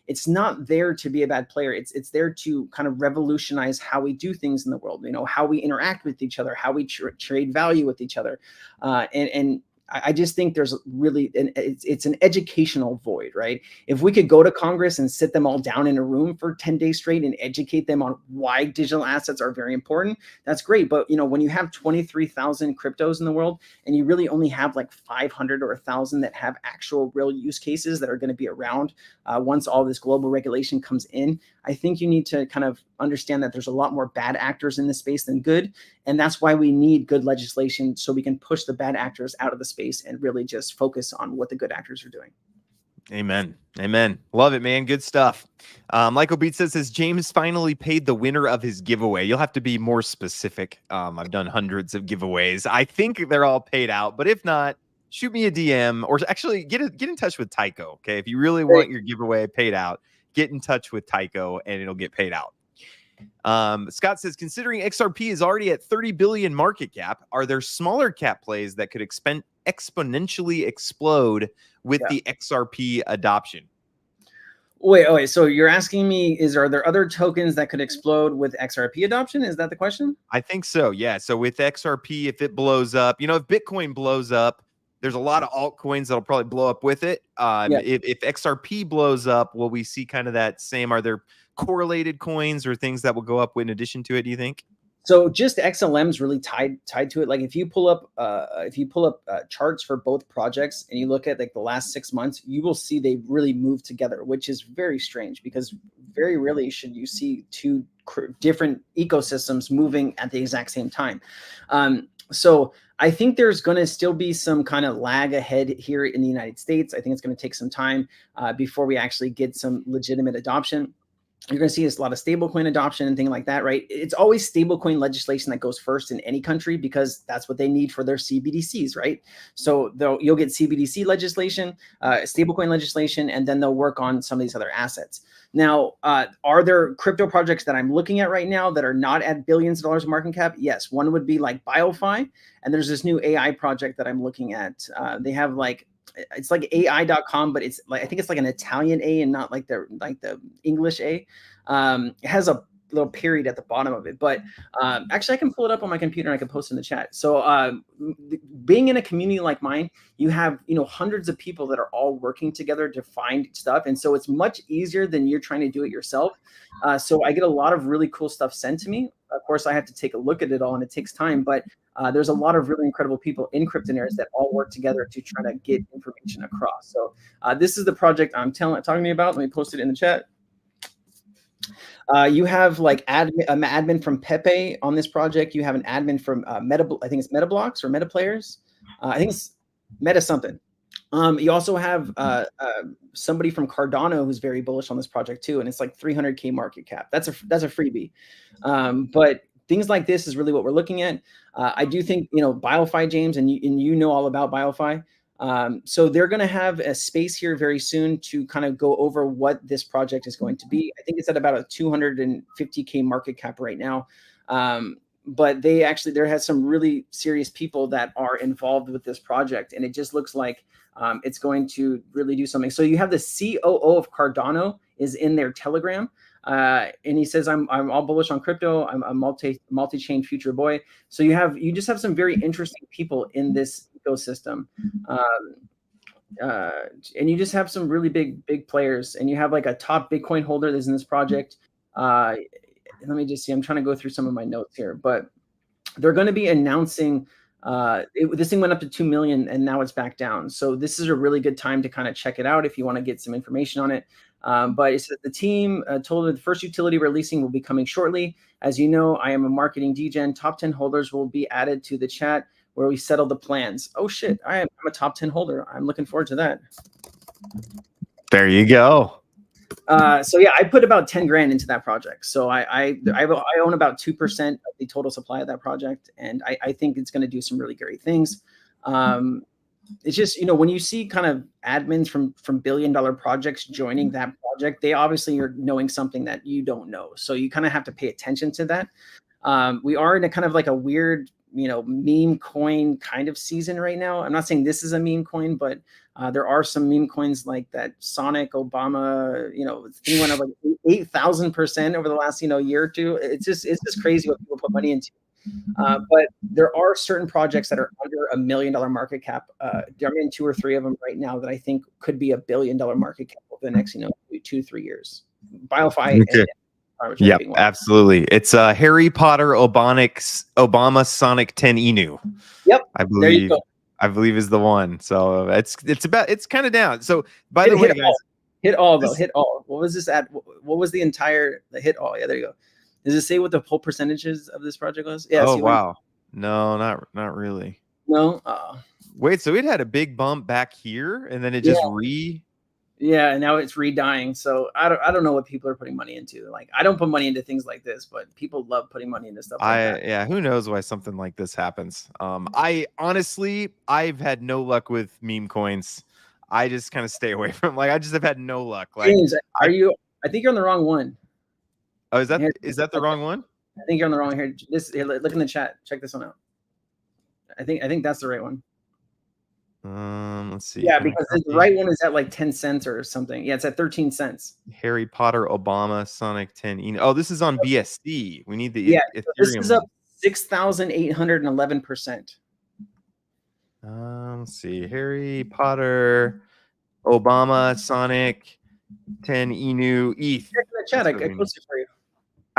it's not there to be a bad player. It's there to kind of revolutionize how we do things in the world. How we interact with each other, how we trade value with each other, and I just think there's really it's an educational void, right? If we could go to Congress and sit them all down in a room for 10 days straight and educate them on why digital assets are very important, that's great. But when you have 23,000 cryptos in the world, and you really only have like 500 or 1,000 that have actual real use cases that are going to be around once all this global regulation comes in, I think you need to kind of understand that there's a lot more bad actors in this space than good. And that's why we need good legislation, so we can push the bad actors out of the space and really just focus on what the good actors are doing. Amen. Amen. Love it, man. Good stuff. Michael Beat says James finally paid the winner of his giveaway. You'll have to be more specific. I've done hundreds of giveaways. I think they're all paid out, but if not, shoot me a DM, or actually get in touch with Tycho. Okay. If you really want your giveaway paid out, get in touch with Tycho and it'll get paid out. Scott says, considering XRP is already at 30 billion market cap, are there smaller cap plays that could exponentially explode with the XRP adoption? Wait. So you're asking me, are there other tokens that could explode with XRP adoption? Is that the question? I think so. Yeah. So with XRP, if it blows up, if Bitcoin blows up, there's a lot of altcoins that'll probably blow up with it. If XRP blows up, will we see kind of that same? Are there correlated coins or things that will go up in addition to it, do you think? So just XLM is really tied to it. Like if you pull up charts for both projects and you look at like the last 6 months, you will see they really moved together, which is very strange because very rarely should you see two different ecosystems moving at the exact same time. So I think there's going to still be some kind of lag ahead here in the United States. I think it's going to take some time before we actually get some legitimate adoption. You're going to see a lot of stablecoin adoption and things like that, right? It's always stablecoin legislation that goes first in any country because that's what they need for their CBDCs, right? So you'll get CBDC legislation, stablecoin legislation, and then they'll work on some of these other assets. Now, are there crypto projects that I'm looking at right now that are not at billions of dollars market cap? Yes, one would be like BioFi, and there's this new AI project that I'm looking at. They have like it's like AI.com, but it's like I think it's like an Italian A and not like the English A. It has a little period at the bottom of it, but actually I can pull it up on my computer and I can post it in the chat. So being in a community like mine, you have hundreds of people that are all working together to find stuff, and so it's much easier than you're trying to do it yourself. So I get a lot of really cool stuff sent to me. Of course, I have to take a look at it all, and it takes time, but there's a lot of really incredible people in Kryptonairs that all work together to try to get information across. So this is the project I'm talking to you about. Let me post it in the chat. You have like admin from Pepe on this project. You have an admin from I think it's MetaBlocks or MetaPlayers. I think it's Meta something. You also have somebody from Cardano who's very bullish on this project too, and it's like 300K market cap. That's a freebie. But things like this is really what we're looking at. I do think BioFi, James, and you know all about BioFi. So they're going to have a space here very soon to kind of go over what this project is going to be. I think it's at about a 250K market cap right now. But there has some really serious people that are involved with this project, and it just looks like it's going to really do something. So you have the COO of Cardano is in their Telegram, and he says, "I'm all bullish on crypto. I'm a multi-chain future boy." So you just have some very interesting people in this ecosystem, and you just have some really big players, and you have like a top Bitcoin holder that's in this project. Let me just see. I'm trying to go through some of my notes here, but they're going to be announcing. This thing went up to 2 million and now it's back down. So this is a really good time to kind of check it out if you want to get some information on it. But it says the team told me the first utility releasing will be coming shortly. As you know, I am a marketing degen. Top 10 holders will be added to the chat where we settle the plans. Oh shit, I'm a top 10 holder. I'm looking forward to that. There you go. So yeah, I put about 10 grand into that project. So I own about 2% of the total supply of that project, and I think it's going to do some really great things. It's just when you see kind of admins from billion-dollar projects joining that project, they obviously are knowing something that you don't know. So you kind of have to pay attention to that. We are in a kind of like a weird meme coin kind of season right now. I'm not saying this is a meme coin, but there are some meme coins like that Sonic Obama, thing went up like 8,000% over the last, year or two. It's just crazy what people put money into. But there are certain projects that are under $1 million market cap. I'm in 2 or 3 of them right now that I think could be $1 billion market cap over the next, 2-3 years. BioFi. Okay. Yeah, absolutely. It's Harry Potter Obama Sonic 10 Inu. Yep. I believe. There you go. I believe is the one. So it's kind of down. So by the way, guys, hit all. What was this at? What was the hit all? Yeah, there you go. Does it say what the whole percentages of this project was? Yeah. Oh wow. No, not really. No. Wait, so it had a big bump back here, and then it just Yeah, and now it's re-dying. So I don't know what people are putting money into. Like I don't put money into things like this, but people love putting money into stuff like that. Yeah, who knows why something like this happens. I've had no luck with meme coins. I just kind of stay away from I just have had no luck. Like James, I think you're on the wrong one. Oh, is that the wrong one? I think you're on the wrong here. Look in the chat. Check this one out. I think that's the right one. Let's see. Yeah, because the right one is at like 10 cents or something. Yeah, it's at 13 cents. Harry Potter Obama Sonic 10. Oh, this is on BSC. We need the Ethereum. So this is up 6,811%. Let's see. Harry Potter Obama Sonic 10 Inu ETH. Check in the chat. I posted for you.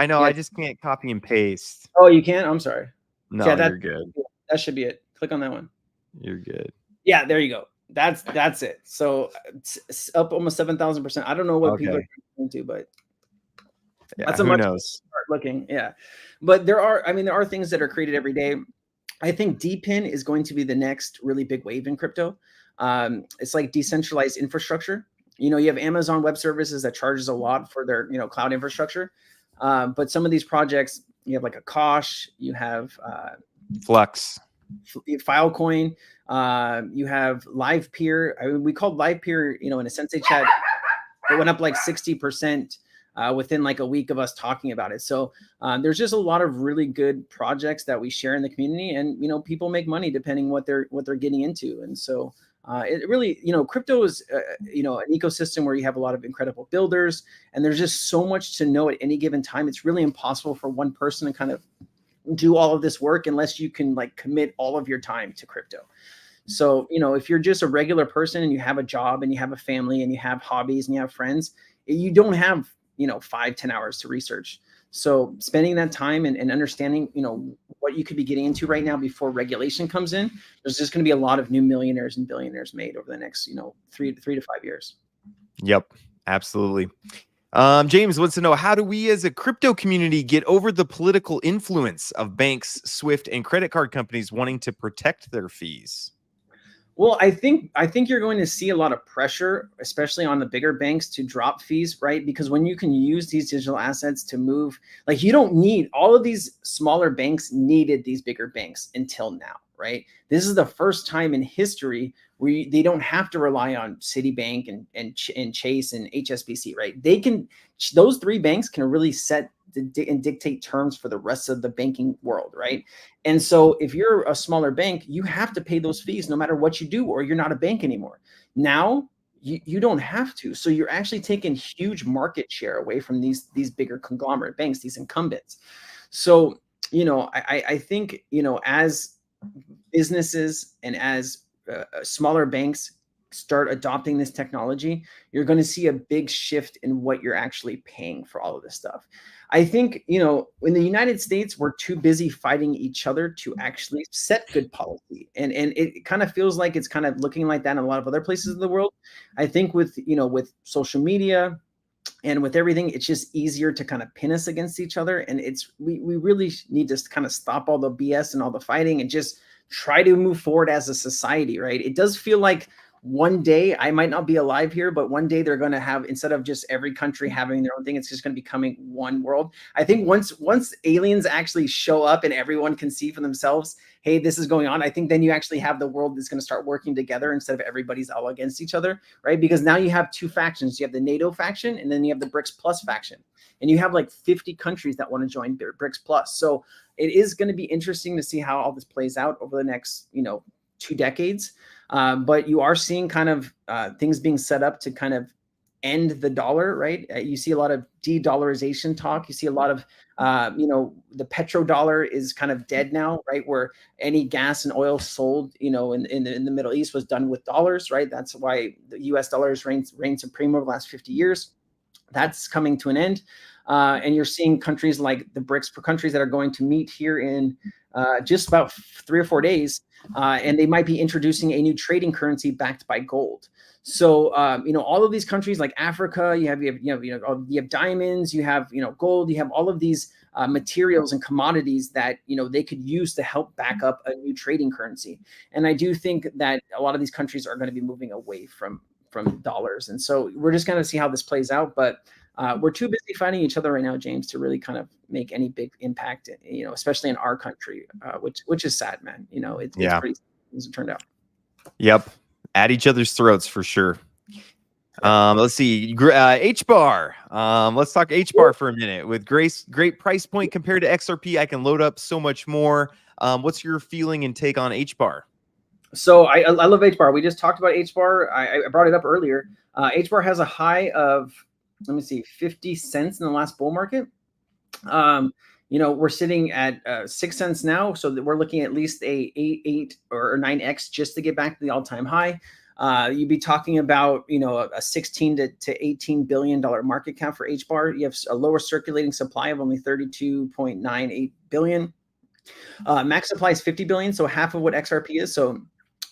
I know. Yeah. I just can't copy and paste. Oh, you can? I'm sorry. No, Yeah, you're good. that should be it. Click on that one. You're good. Yeah, there you go. That's it. So it's up almost 7,000%. I don't know what people are into, but Yeah, that's a who much knows? start looking. Yeah, but there are things that are created every day. I think DPIN is going to be the next really big wave in crypto. It's like decentralized infrastructure. You have Amazon Web Services that charges a lot for their cloud infrastructure, but some of these projects, you have like a Kosh, you have Flux, Filecoin, you have LivePeer. I mean, we called LivePeer, in a Sensei chat, it went up like 60%. Within like a week of us talking about it. So there's just a lot of really good projects that we share in the community, and people make money depending what they're getting into. And so it really, crypto is an ecosystem where you have a lot of incredible builders, and there's just so much to know at any given time. It's really impossible for one person to kind of do all of this work unless you can like commit all of your time to crypto. So if you're just a regular person and you have a job and you have a family and you have hobbies and you have friends, you don't have 5-10 hours to research. So spending that time and understanding, what you could be getting into right now before regulation comes in, there's just going to be a lot of new millionaires and billionaires made over the next, 3 to 5 years. Yep, absolutely. James wants to know, how do we as a crypto community get over the political influence of banks, SWIFT, and credit card companies wanting to protect their fees? Well, I think you're going to see a lot of pressure, especially on the bigger banks, to drop fees, right? Because when you can use these digital assets to move, like you don't need all of these smaller banks needed these bigger banks until now, right? This is the first time in history where they don't have to rely on Citibank and Chase and HSBC, right? Those three banks can really set and dictate terms for the rest of the banking world, right? And so if you're a smaller bank, you have to pay those fees no matter what you do, or you're not a bank anymore. Now you don't have to. So you're actually taking huge market share away from these bigger conglomerate banks, these incumbents. So, I think, as businesses and as smaller banks start adopting this technology, you're going to see a big shift in what you're actually paying for all of this stuff. I think, in the United States, we're too busy fighting each other to actually set good policy. And it kind of feels like it's kind of looking like that in a lot of other places in the world. I think with social media and with everything, it's just easier to kind of pin us against each other. And we really need to kind of stop all the BS and all the fighting and just try to move forward as a society, right? It does feel like one day I might not be alive here, but one day they're going to have, instead of just every country having their own thing, it's just going to be becoming one world. I think once aliens actually show up and everyone can see for themselves, hey, this is going on, I think then you actually have the world that's going to start working together instead of everybody's all against each other, right? Because now you have two factions. You have the NATO faction, and then you have the BRICS Plus faction. And you have like 50 countries that want to join BRICS Plus. So it is going to be interesting to see how all this plays out over the next, 2 decades. But you are seeing kind of things being set up to kind of end the dollar, right? You see a lot of de-dollarization talk. You see a lot of, the petrodollar is kind of dead now, right? Where any gas and oil sold, in the Middle East was done with dollars, right? That's why the US dollars reigned supreme over the last 50 years. That's coming to an end. And you're seeing countries like the BRICS countries that are going to meet here in just about 3 or 4 days. And they might be introducing a new trading currency backed by gold. So, all of these countries like Africa, you have diamonds, you have, gold, you have all of these materials and commodities that, they could use to help back up a new trading currency. And I do think that a lot of these countries are going to be moving away from dollars. And so we're just going to see how this plays out. But we're too busy fighting each other right now, James, to really kind of make any big impact, especially in our country, which is sad, man. It's pretty sad as it turned out. Yep. At each other's throats for sure. Let's see. H-bar. Let's talk H-bar for a minute. With great price point compared to XRP, I can load up so much more. What's your feeling and take on H-bar? So I love H-bar. We just talked about H-bar. I brought it up earlier. H-bar has a high of, let me see, 50 cents in the last bull market. We're sitting at 6 cents now. So we're looking at least a 8 or 9x just to get back to the all-time high. You'd be talking about, a 16 to $18 billion market cap for HBAR. You have a lower circulating supply of only 32.98 billion. Max supply is 50 billion, so half of what XRP is. So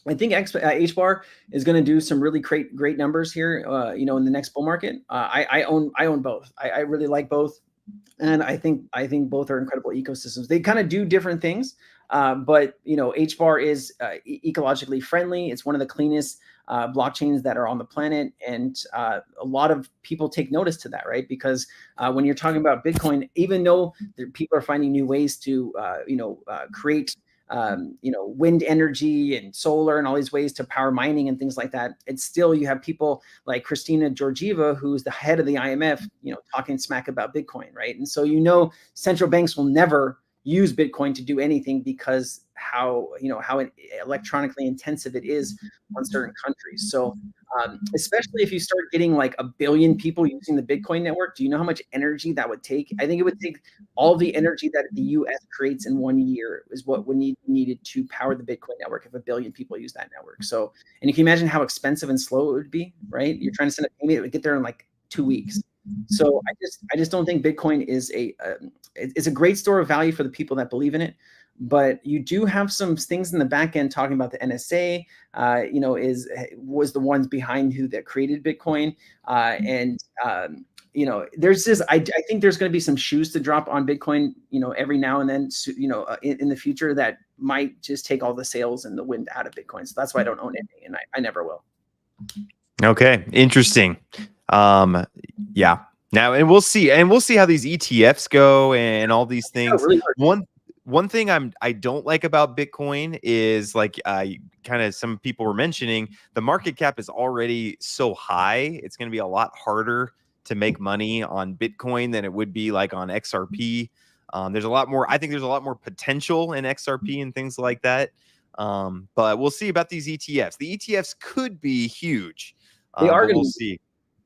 I think HBAR is going to do some really great numbers here, in the next bull market. I own both. I really like both, and I think both are incredible ecosystems. They kind of do different things, but HBAR is ecologically friendly. It's one of the cleanest blockchains that are on the planet, and a lot of people take notice to that, right? Because when you're talking about Bitcoin, even though people are finding new ways to create wind energy and solar and all these ways to power mining and things like that, it's still, you have people like Christina Georgieva, who's the head of the IMF, talking smack about Bitcoin, right? And so, central banks will never use Bitcoin to do anything because how electronically intensive it is on certain countries. So especially if you start getting like 1 billion people using the Bitcoin network, do you know how much energy that would take? I think it would take all the energy that the US creates in 1 year is what would needed to power the Bitcoin network if 1 billion people use that network. So, and you can imagine how expensive and slow it would be, right? You're trying to send a payment, it would get there in like 2 weeks. So I just don't think Bitcoin is it's a great store of value for the people that believe in it. But you do have some things in the back end talking about the NSA, was the ones behind who that created Bitcoin. There's this, I think there's going to be some shoes to drop on Bitcoin, every now and then, in the future that might just take all the sales and the wind out of Bitcoin. So that's why I don't own any, and I never will. Okay. Interesting. Yeah. Now, and we'll see how these ETFs go and all these things. Really one thing I don't like about Bitcoin is like kind of some people were mentioning, the market cap is already so high. It's going to be a lot harder to make money on Bitcoin than it would be like on XRP. There's a lot more. I think there's a lot more potential in XRP and things like that. But we'll see about these ETFs. The ETFs could be huge. They are going to. We'll see.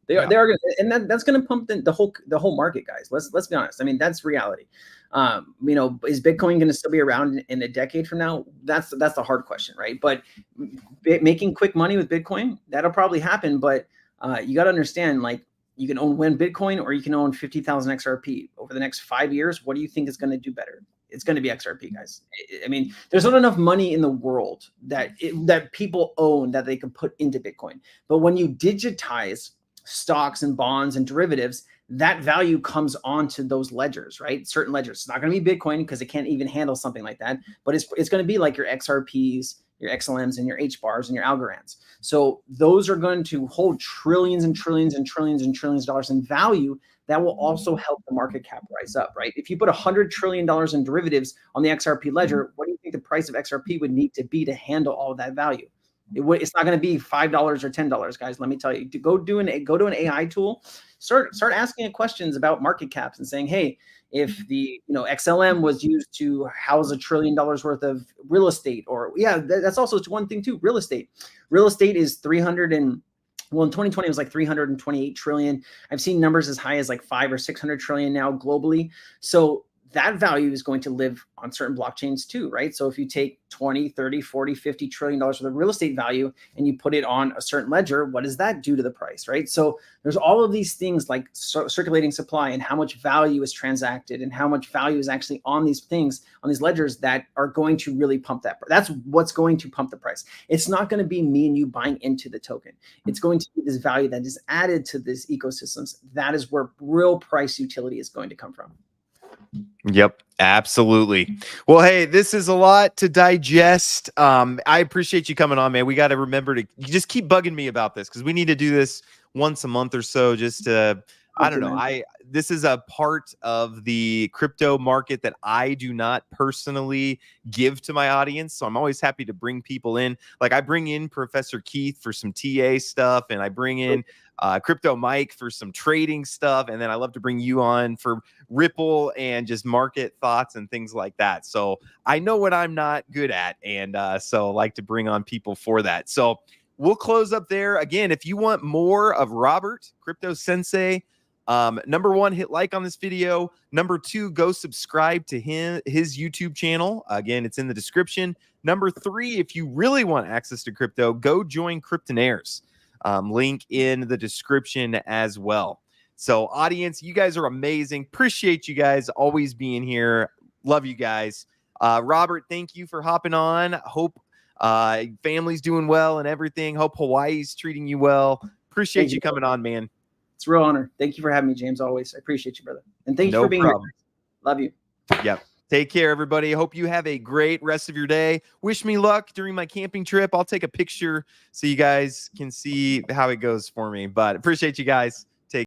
They are, and that's going to pump the whole market, guys. Let's be honest. I mean, that's reality. Is Bitcoin going to still be around in a decade from now? That's the hard question, right? But making quick money with Bitcoin, that'll probably happen. But you got to understand, like, you can own one Bitcoin or you can own 50,000 XRP over the next 5 years. What do you think is going to do better? It's going to be XRP, guys. I mean, there's not enough money in the world that people own that they can put into Bitcoin. But when you digitize stocks and bonds and derivatives, that value comes onto those ledgers, right? Certain ledgers. It's not going to be Bitcoin because it can't even handle something like that, but it's going to be like your XRPs, your XLMs, and your HBARs and your Algorands. So those are going to hold trillions and trillions and trillions and trillions of dollars in value that will also help the market cap rise up, right? If you put $100 trillion in derivatives on the XRP ledger, what do you think the price of XRP would need to be to handle all of that value? It's not going to be $5 or $10, guys. Let me tell you. To go to an AI tool, start asking it questions about market caps and saying, hey, if the XLM was used to house $1 trillion worth of real estate, or that's also one thing too. Real estate is 300 and well, in 2020 it was like 328 trillion. I've seen numbers as high as like 500 or 600 trillion now globally. So that value is going to live on certain blockchains too, right? So if you take 20, 30, 40, 50 trillion dollars worth of real estate value and you put it on a certain ledger, what does that do to the price, right? So there's all of these things like circulating supply and how much value is transacted and how much value is actually on these things, on these ledgers that are going to really pump that. That's what's going to pump the price. It's not going to be me and you buying into the token. It's going to be this value that is added to these ecosystems. That is where real price utility is going to come from. Yep, absolutely. Well, hey, this is a lot to digest. I appreciate you coming on, man. We got to remember to just keep bugging me about this because we need to do this once a month or so just to, I don't know. This is a part of the crypto market that I do not personally give to my audience. So I'm always happy to bring people in. Like I bring in Professor Keith for some TA stuff, and I bring in Crypto Mike for some trading stuff. And then I love to bring you on for Ripple and just market thoughts and things like that. So I know what I'm not good at. And so I like to bring on people for that. So we'll close up there. Again, if you want more of Robert, Crypto Sensei, number one, hit like on this video. Number two, go subscribe to his YouTube channel. Again, it's in the description. Number 3, if you really want access to crypto, go join Kryptonairs. Link in the description as well. So audience, you guys are amazing. Appreciate you guys always being here. Love you guys. Robert, thank you for hopping on. Hope family's doing well and everything. Hope Hawaii's treating you well. Appreciate you coming on, man. It's a real honor. Thank you for having me, James. Always. I appreciate you, brother. And thank you for being here. Love you. Yep. Take care, everybody. Hope you have a great rest of your day. Wish me luck during my camping trip. I'll take a picture so you guys can see how it goes for me. But appreciate you guys.